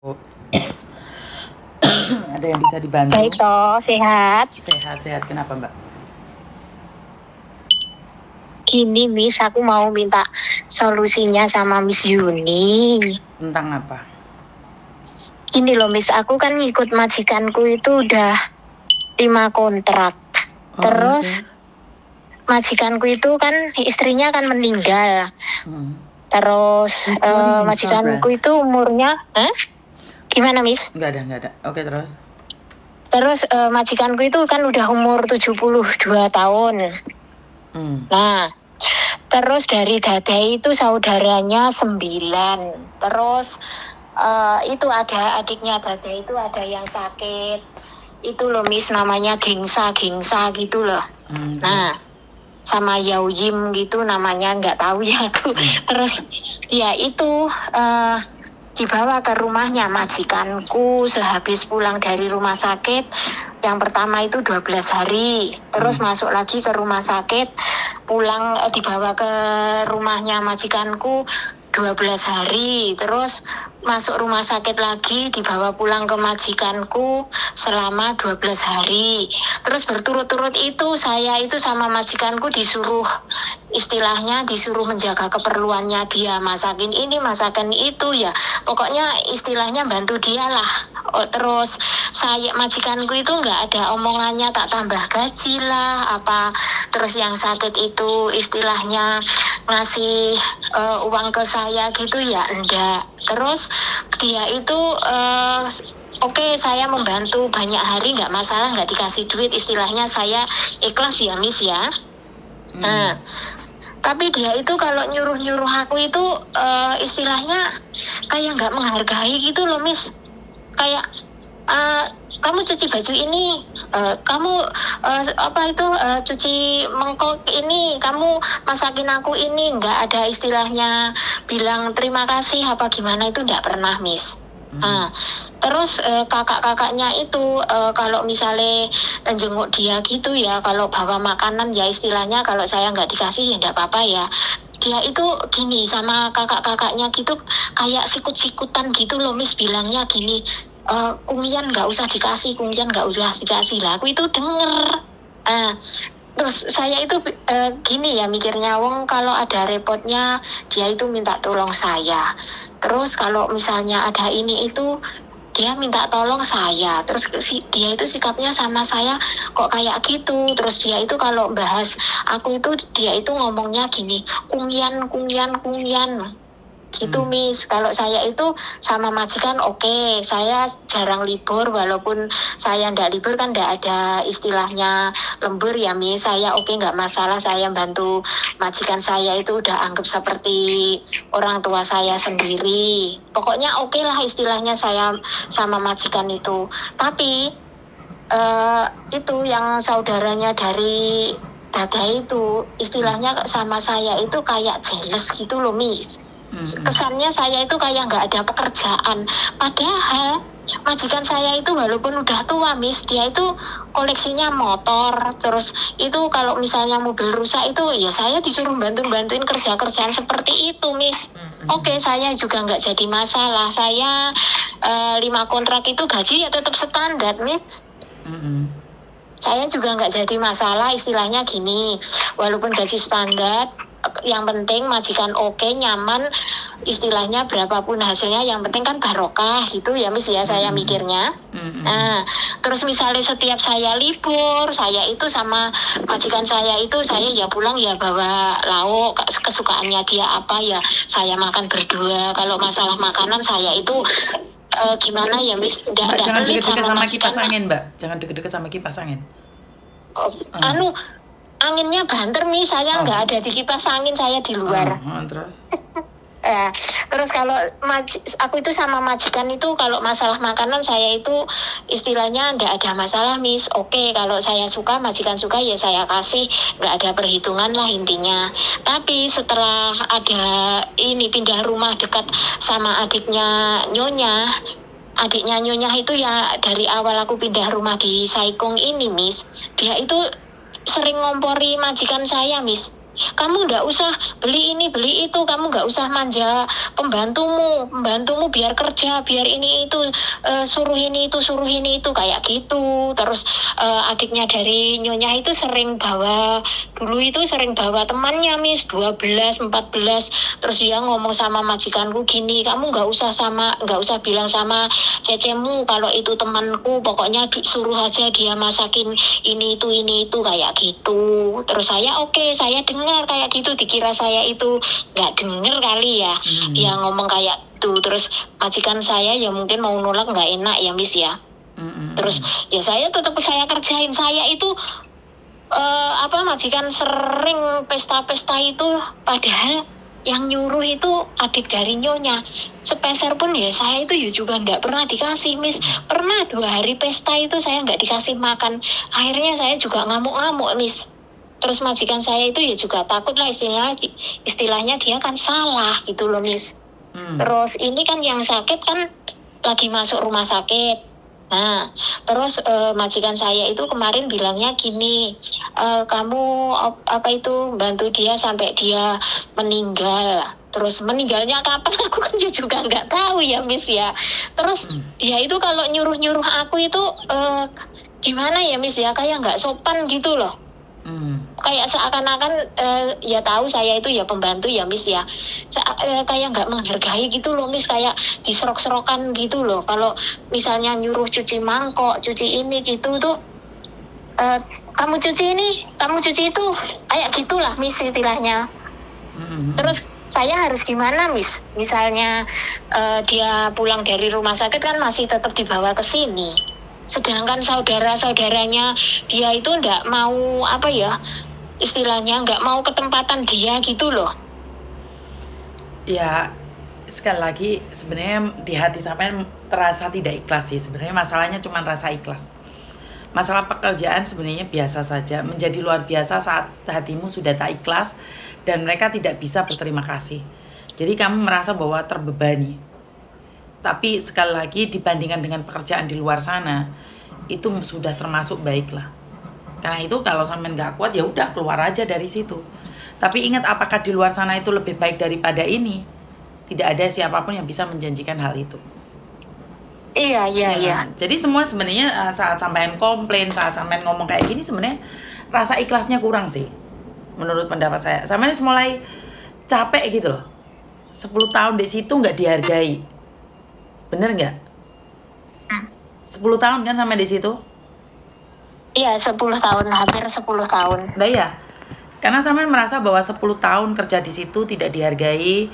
Oh. Ada yang bisa dibantu? Baik toh, sehat. Sehat. Kenapa, Mbak? Gini Miss, aku mau minta solusinya sama Miss Yuni. Tentang apa? Gini loh Miss, aku kan ngikut majikanku itu udah 5 kontrak. Terus majikanku itu kan istrinya kan meninggal. Terus majikanku itu umurnya, gimana Miss? Enggak ada. Oke, terus? Terus majikanku itu kan udah umur 72 tahun. Nah, terus dari Dadai itu saudaranya 9. Terus itu ada adiknya Dadai itu ada yang sakit. Itu loh Miss, namanya Gengsa gitu loh. Nah, sama Yauyim gitu namanya, nggak tahu ya aku. Terus ya itu dibawa ke rumahnya majikanku sehabis pulang dari rumah sakit. Yang pertama itu 12 hari. Terus masuk lagi ke rumah sakit, pulang dibawa ke rumahnya majikanku 12 hari. Terus masuk rumah sakit lagi, dibawa pulang ke majikanku selama 12 hari. Terus berturut-turut itu saya itu sama majikanku disuruh, istilahnya disuruh menjaga keperluannya dia, masakin ini, masakin itu ya. Pokoknya istilahnya bantu dia lah. Terus saya majikanku itu nggak ada omongannya tak tambah gaji lah apa. Terus yang sakit itu istilahnya ngasih uang ke saya gitu ya enggak. Terus dia itu Oke, saya membantu banyak hari nggak masalah, nggak dikasih duit, istilahnya saya ikhlas ya Miss ya. Nah, tapi dia itu kalau nyuruh aku itu istilahnya kayak nggak menghargai gitu loh Miss. Kayak kamu cuci baju ini, kamu cuci mangkok ini, kamu masakin aku ini, nggak ada istilahnya bilang terima kasih apa gimana, itu nggak pernah Miss. Terus kakak-kakaknya itu kalau misalnya jenguk dia gitu ya, kalau bawa makanan ya istilahnya kalau saya nggak dikasih ya nggak apa-apa ya. Dia itu gini sama kakak-kakaknya gitu, kayak sikut-sikutan gitu loh Miss, bilangnya gini, Kungian nggak usah dikasih lah. Aku itu denger. Terus saya itu gini ya mikirnya, wong kalau ada repotnya dia itu minta tolong saya. Terus kalau misalnya ada ini itu dia minta tolong saya. Terus dia itu sikapnya sama saya kok kayak gitu. Terus dia itu kalau bahas aku itu dia itu ngomongnya gini, kungian gitu Miss. Kalau saya itu sama majikan oke, saya jarang libur, walaupun saya ndak libur kan ndak ada istilahnya lembur ya Miss. Saya oke, nggak masalah, saya bantu majikan saya itu udah anggap seperti orang tua saya sendiri. Pokoknya oke lah istilahnya saya sama majikan itu. Tapi itu yang saudaranya dari Dada itu istilahnya sama saya itu kayak jealous gitu loh Miss. Kesannya saya itu kayak nggak ada pekerjaan. Padahal majikan saya itu walaupun udah tua Miss, dia itu koleksinya motor. Terus itu kalau misalnya mobil rusak itu ya saya disuruh bantuin kerjaan seperti itu Miss. Oke, saya juga nggak jadi masalah. Saya 5 kontrak itu gaji ya tetap standar Miss. Saya juga nggak jadi masalah, istilahnya gini, walaupun gaji standar, yang penting majikan oke, nyaman, istilahnya berapapun hasilnya, yang penting kan barokah gitu ya Miss ya, saya mikirnya. Nah, terus misalnya setiap saya libur, saya itu sama majikan saya itu, saya ya pulang ya bawa lauk, kesukaannya dia apa ya, saya makan berdua. Kalau masalah makanan saya itu gimana ya Miss, jangan deket-deket sama kipas angin Mbak, jangan deket-deket sama kipas angin. Anginnya banter Miss, saya nggak ada di kipas angin, saya di luar. Terus? Terus kalau aku itu sama majikan itu kalau masalah makanan saya itu istilahnya nggak ada masalah Miss. Oke, kalau saya suka, majikan suka ya saya kasih, nggak ada perhitungan lah intinya. Tapi setelah ada ini pindah rumah dekat sama adiknya Nyonya itu ya dari awal aku pindah rumah di Saikung ini Miss, dia itu sering ngompori majikan saya Miss. kamu nggak usah beli ini beli itu, kamu nggak usah manja pembantumu biar kerja, biar ini itu, suruh ini itu kayak gitu. Terus adiknya dari Nyonya itu dulu itu sering bawa temannya Miss 12 14, terus dia ngomong sama majikanku gini, kamu nggak usah bilang sama cecemu kalau itu temanku, pokoknya suruh aja dia masakin ini itu kayak gitu. Terus saya dengar kayak gitu, dikira saya itu nggak denger kali ya, dia ngomong kayak gitu. Terus majikan saya ya mungkin mau nolak nggak enak ya Miss ya. Terus ya saya tetap saya kerjain. Saya itu majikan sering pesta-pesta itu, padahal yang nyuruh itu adik dari Nyonya. Sepeser pun ya saya itu ya juga nggak pernah dikasih Miss. Pernah 2 hari pesta itu saya nggak dikasih makan, akhirnya saya juga ngamuk-ngamuk Miss. Terus majikan saya itu ya juga takut lah, istilahnya dia kan salah gitu loh Miss. Terus ini kan yang sakit kan lagi masuk rumah sakit. Nah, terus majikan saya itu kemarin bilangnya gini, kamu bantu dia sampai dia meninggal. Terus meninggalnya kapan aku kan juga nggak tahu ya Miss ya. Terus dia itu kalau nyuruh aku itu gimana ya Miss ya, kayak nggak sopan gitu loh. Kayak seakan-akan ya tahu saya itu ya pembantu ya Miss ya, kayak nggak menghargai gitu loh Miss, kayak diserok-serokan gitu loh. Kalau misalnya nyuruh cuci mangkok, cuci ini gitu tuh, kamu cuci ini, kamu cuci itu, kayak gitulah Miss istilahnya. Terus saya harus gimana Miss? Misalnya dia pulang dari rumah sakit kan masih tetap dibawa ke sini, sedangkan saudara-saudaranya dia itu nggak mau istilahnya nggak mau ketempatan dia gitu loh. Ya sekali lagi sebenarnya di hati sampean terasa tidak ikhlas sih. Sebenarnya masalahnya cuma rasa ikhlas. Masalah pekerjaan sebenarnya biasa saja. Menjadi luar biasa saat hatimu sudah tak ikhlas dan mereka tidak bisa berterima kasih. Jadi kamu merasa bahwa terbebani. Tapi sekali lagi dibandingkan dengan pekerjaan di luar sana, itu sudah termasuk baik lah. Karena itu kalau sampean nggak kuat ya udah keluar aja dari situ. Tapi ingat, apakah di luar sana itu lebih baik daripada ini? Tidak ada siapapun yang bisa menjanjikan hal itu. Iya. Jadi semua sebenarnya saat sampean komplain, saat sampean ngomong kayak gini, sebenarnya rasa ikhlasnya kurang sih. Menurut pendapat saya. Sampean mulai capek gitu loh. 10 tahun di situ nggak dihargai. Bener nggak? 10 tahun kan sampai di situ? Iya, 10 tahun, hampir 10 tahun. Nah iya, karena sampean merasa bahwa 10 tahun kerja di situ tidak dihargai,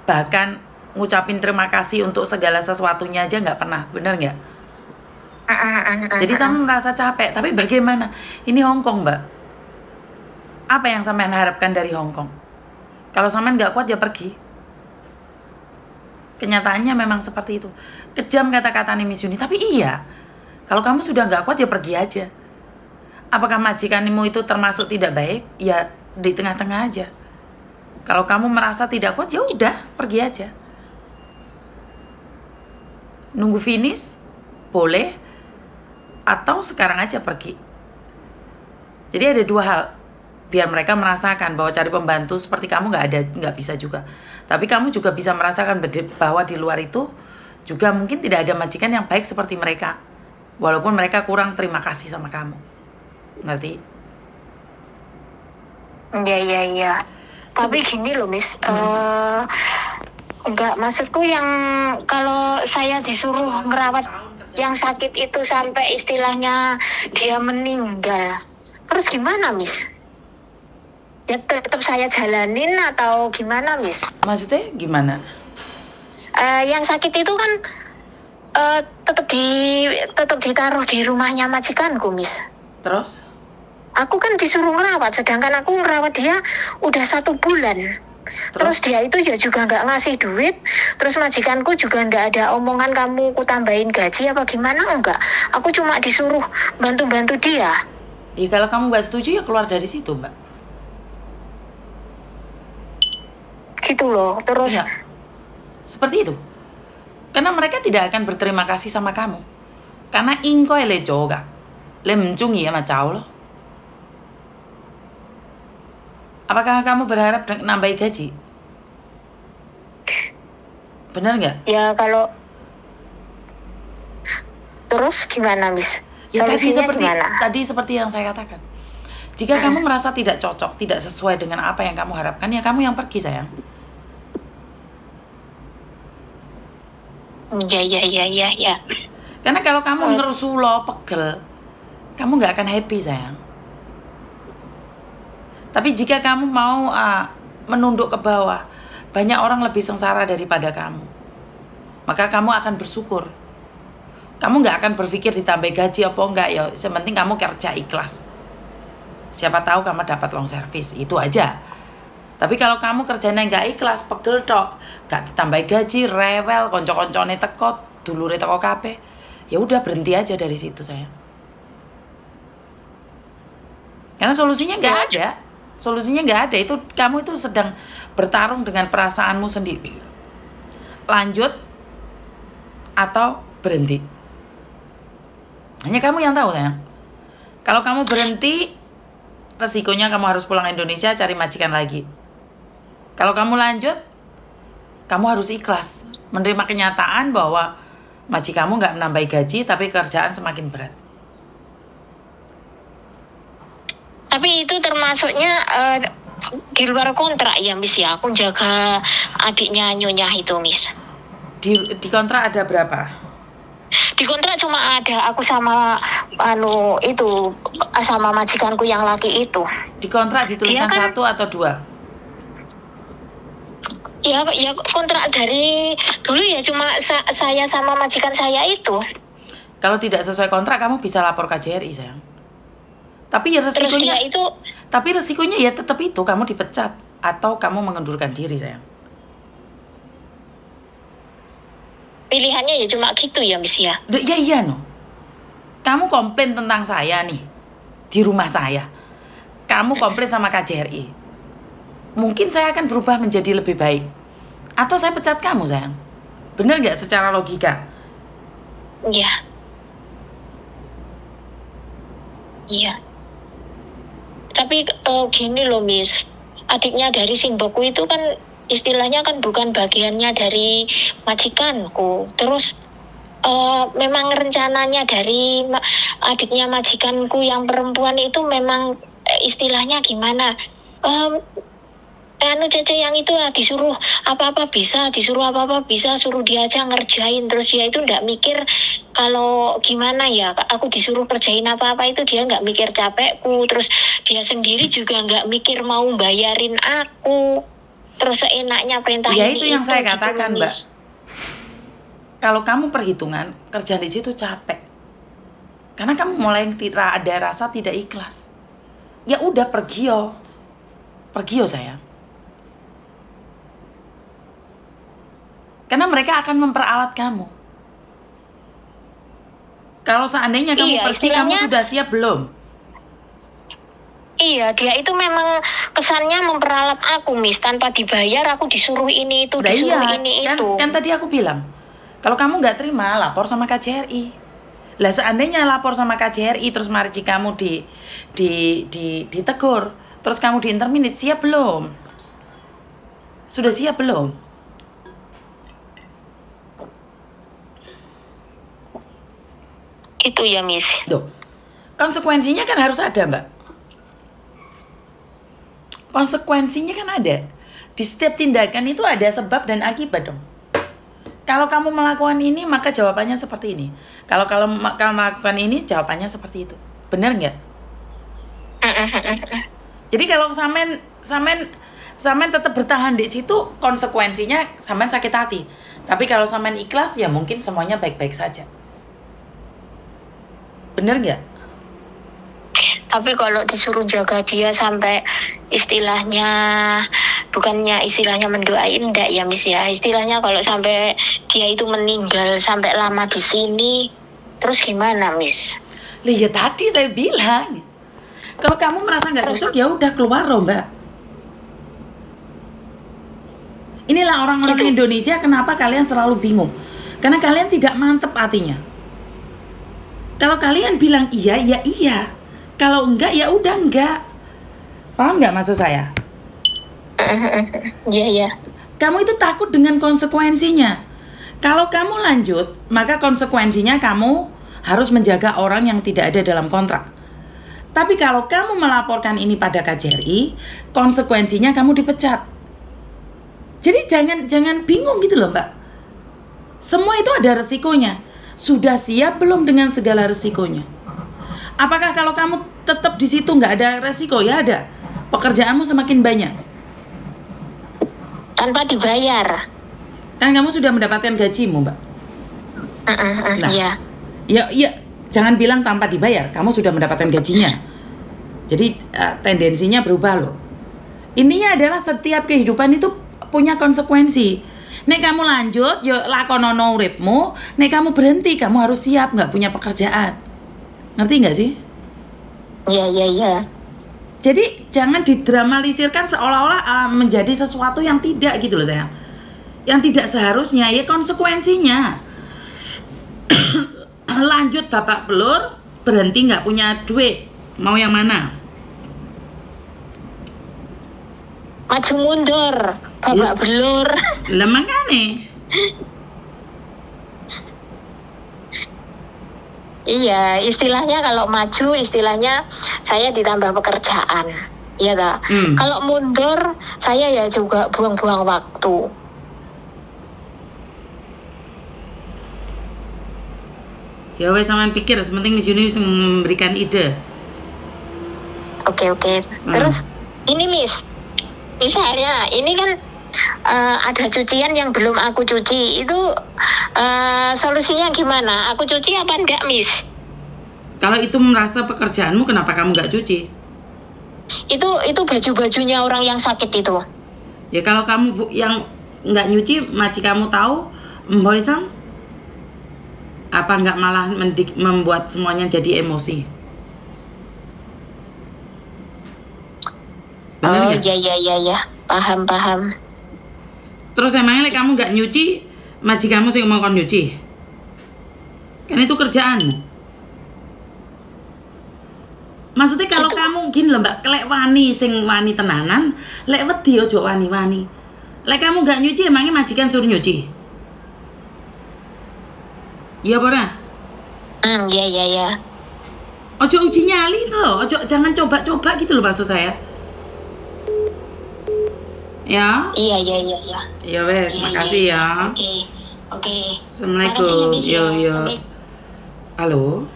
bahkan ngucapin terima kasih untuk segala sesuatunya aja nggak pernah, bener nggak? Jadi sampean merasa capek, tapi bagaimana? Ini Hong Kong, Mbak. Apa yang sampean harapkan dari Hong Kong? Kalau sampean nggak kuat ya pergi. Kenyataannya memang seperti itu. Kejam kata-kata Miss Yuni, tapi iya. Kalau kamu sudah nggak kuat ya pergi aja. Apakah majikanmu itu termasuk tidak baik? Ya di tengah-tengah aja. Kalau kamu merasa tidak kuat ya udah pergi aja. Nunggu finish boleh, atau sekarang aja pergi. Jadi ada 2 hal. Biar mereka merasakan bahwa cari pembantu seperti kamu nggak bisa juga. Tapi kamu juga bisa merasakan bahwa di luar itu juga mungkin tidak ada majikan yang baik seperti mereka. Walaupun mereka kurang terima kasih sama kamu. Ngerti? Iya. Tapi gini loh Miss, enggak, maksudku yang kalau saya disuruh ngerawat yang sakit itu sampai istilahnya dia meninggal, terus gimana Miss? Ya tetap saya jalanin atau gimana Miss? Maksudnya gimana? Yang sakit itu kan tetap ditaruh di rumahnya majikanku Miss. Terus? Aku kan disuruh ngerawat, sedangkan aku ngerawat dia udah 1 bulan. Terus dia itu ya juga nggak ngasih duit. Terus majikanku juga nggak ada omongan kamu ku tambahin gaji apa gimana, enggak. Aku cuma disuruh bantu-bantu dia. Ya kalau kamu nggak setuju ya keluar dari situ, Mbak. Gitu loh. Terus ya, seperti itu. Karena mereka tidak akan berterima kasih sama kamu. Karena ingkoi le juga. Le mencungi ya macau loh. Apakah kamu berharap nambahi gaji? Benar nggak? Ya kalau terus gimana, Miss? Ya, Solusinya gimana? Tadi seperti yang saya katakan. Jika kamu merasa tidak cocok, tidak sesuai dengan apa yang kamu harapkan, ya kamu yang pergi, sayang. Ya. Karena kalau kamu ngerusulo, pegel, kamu nggak akan happy, sayang. Tapi jika kamu mau menunduk ke bawah, banyak orang lebih sengsara daripada kamu. Maka kamu akan bersyukur. Kamu nggak akan berpikir ditambah gaji apa enggak, ya sementing kamu kerja ikhlas. Siapa tahu kamu dapat long service, itu aja. Tapi kalau kamu kerjanya nggak ikhlas, pegel tok, nggak ditambah gaji, rewel, konco-koncone teko, dulure teko kabeh, ya udah berhenti aja dari situ, sayang. Karena solusinya nggak ada. Solusinya nggak ada. Itu kamu itu sedang bertarung dengan perasaanmu sendiri. Lanjut atau berhenti. Hanya kamu yang tahu, sayang. Kalau kamu berhenti, resikonya kamu harus pulang Indonesia cari majikan lagi. Kalau kamu lanjut, kamu harus ikhlas menerima kenyataan bahwa majikanmu nggak menambah gaji, tapi kerjaan semakin berat. Tapi itu termasuknya di luar kontrak ya, Miss ya. Aku jaga adiknya Nyonya itu, Miss. Di kontrak ada berapa? Di kontrak cuma ada aku sama itu sama majikanku yang laki itu. Di kontrak dituliskan kan, 1 atau 2? Ya kontrak dari dulu ya cuma saya sama majikan saya itu. Kalau tidak sesuai kontrak kamu bisa lapor KJRI, sayang. Tapi ya resikonya itu. Tapi resikonya ya tetap itu, kamu dipecat atau kamu mengundurkan diri, sayang. Pilihannya ya cuma gitu ya, Miss ya. Iya no. Kamu komplain tentang saya nih di rumah saya. Kamu komplain sama KJRI. Mungkin saya akan berubah menjadi lebih baik. Atau saya pecat kamu, sayang. Bener nggak secara logika? Iya. Tapi gini loh, Miss. Adiknya dari Simboku itu kan istilahnya kan bukan bagiannya dari majikanku. Terus memang rencananya dari adiknya majikanku yang perempuan itu memang istilahnya gimana? Cece yang itu disuruh apa-apa bisa, suruh dia aja ngerjain. Terus dia itu nggak mikir kalau gimana ya, aku disuruh kerjain apa-apa itu dia nggak mikir capekku. Terus dia sendiri juga nggak mikir mau bayarin aku. Terus seenaknya perintahin ya itu yang saya katakan, gitu, Mbak. Kalau kamu perhitungan, kerja di situ capek. Karena kamu mulai tidak ada rasa tidak ikhlas. Ya udah pergi yo sayang. Karena mereka akan memperalat kamu. Kalau seandainya kamu pergi, kamu sudah siap belum? Iya, dia itu memang kesannya memperalat aku, Miss. Tanpa dibayar, aku disuruh ini itu, itu. Kan tadi aku bilang, kalau kamu nggak terima, lapor sama KJRI. Lah seandainya lapor sama KJRI, terus marji kamu ditegur, terus kamu diinterminate, siap belum? Sudah siap belum? Itu ya, Miss. Tuh, konsekuensinya kan harus ada, Mbak. Konsekuensinya kan ada. Di setiap tindakan itu ada sebab dan akibat dong. Kalau kamu melakukan ini, maka jawabannya seperti ini. Kalau kamu melakukan ini, jawabannya seperti itu. Benar nggak? Jadi kalau samen tetap bertahan di situ, konsekuensinya samen sakit hati. Tapi kalau samen ikhlas, ya mungkin semuanya baik-baik saja. Bener nggak? Tapi kalau disuruh jaga dia sampai istilahnya, bukannya istilahnya mendoain, enggak ya, Miss ya. Istilahnya kalau sampai dia itu meninggal sampai lama di sini, terus gimana, Miss? Ya tadi saya bilang, kalau kamu merasa nggak cocok, ya udah keluar loh, Mbak. Inilah orang-orang Indonesia, kenapa kalian selalu bingung? Karena kalian tidak mantep hatinya. Kalau kalian bilang iya, ya iya. Kalau enggak, ya udah enggak. Paham nggak maksud saya? Iya, iya. Kamu itu takut dengan konsekuensinya. Kalau kamu lanjut, maka konsekuensinya kamu harus menjaga orang yang tidak ada dalam kontrak. Tapi kalau kamu melaporkan ini pada KJRI, konsekuensinya kamu dipecat. Jadi jangan bingung gitu loh, Mbak. Semua itu ada resikonya. Sudah siap belum dengan segala resikonya? Apakah kalau kamu tetap di situ nggak ada resiko? Ya ada. Pekerjaanmu semakin banyak. Tanpa dibayar. Kan kamu sudah mendapatkan gajimu, Mbak. Nah, iya. Ya, jangan bilang tanpa dibayar. Kamu sudah mendapatkan gajinya. Jadi tendensinya berubah loh. Intinya adalah setiap kehidupan itu punya konsekuensi. Nek kamu lanjut, yo lakonono uripmu. Nek kamu berhenti, kamu harus siap nggak punya pekerjaan. Ngerti nggak sih? Iya. Jadi jangan didramalisirkan seolah-olah menjadi sesuatu yang tidak gitu loh sayang. Yang tidak seharusnya, ya konsekuensinya. Lanjut babak belur, berhenti nggak punya duit. Mau yang mana? Maju mundur, babak belur. Lah makane. Iya, istilahnya kalau maju, istilahnya saya ditambah pekerjaan. Iya tak? Kalau mundur, saya ya juga buang-buang waktu. Ya wes sampean pikir, sementing Miss Yuni memberikan ide. Oke. Terus ini Miss, misalnya ini kan ada cucian yang belum aku cuci, itu solusinya gimana? Aku cuci apa enggak, Miss? Kalau itu merasa pekerjaanmu, kenapa kamu nggak cuci? Itu baju-bajunya orang yang sakit itu. Ya kalau kamu yang nggak nyuci, majikanmu tahu, Mboy Sam, apa nggak malah membuat semuanya jadi emosi? Bener oh iya, paham. Terus emangnya kamu nggak nyuci, majikanmu sih mau kon nyuci? Kan itu kerjaanmu. Maksudnya kalau itu. kamu gini loh Mbak, lek wani sing wani tenanan, lek wedi ojo wani-wani. Lek kamu nggak nyuci, emangnya majikan suruh nyuci? Iya pernah? Iya. Ojo uji nyali itu loh, jangan coba-coba gitu loh maksud saya. Ya? Iya. Ya wes, makasih ya. Oke. Assalamualaikum. Yo. Halo.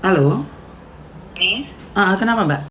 Halo. Nih. Kenapa Mbak?